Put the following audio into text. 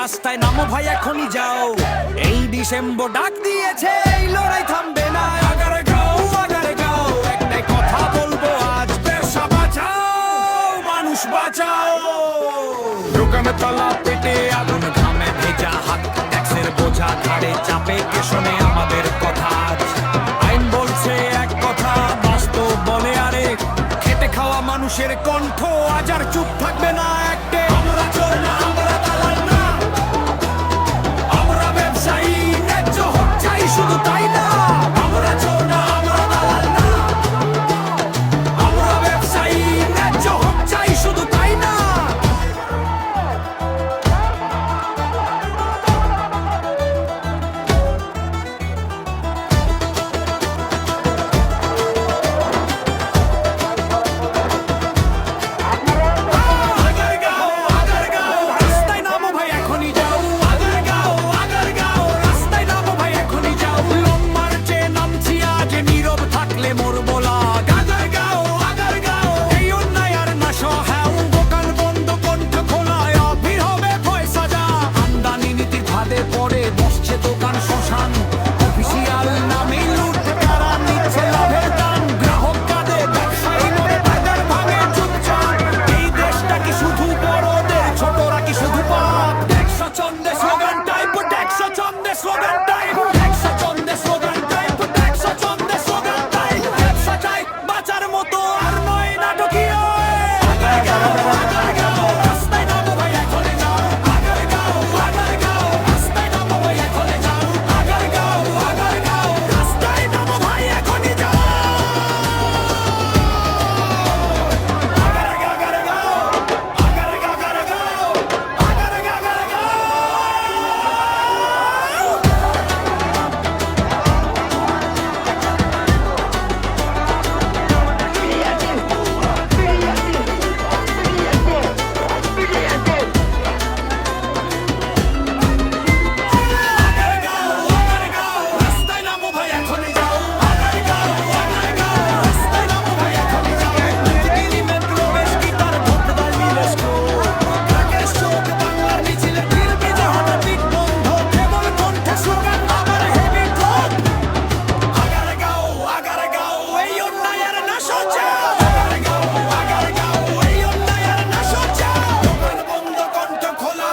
রাস্তায় নামো ভাই, এখনই যাও। এই ডিসেম্বর ডাক দিয়েছে, এই লড়াই থামবে না। আগারে গাও, আগারে গাও, একটাই কথা বলবো আজ, পেশা বাঁচাও, মানুষ বাঁচাও। দোকানে তালা পেটে আগুন, ঘামে ভেজা হাত, ট্যাক্সের বোঝা ঘাড়ে চাপে, কে শোনে আমাদের কথা আজ? আইন বলছে এক কথা, বাস্তব বলে আরেক। খেটে খাওয়া মানুষের কণ্ঠ আজ আর চুপ থাকে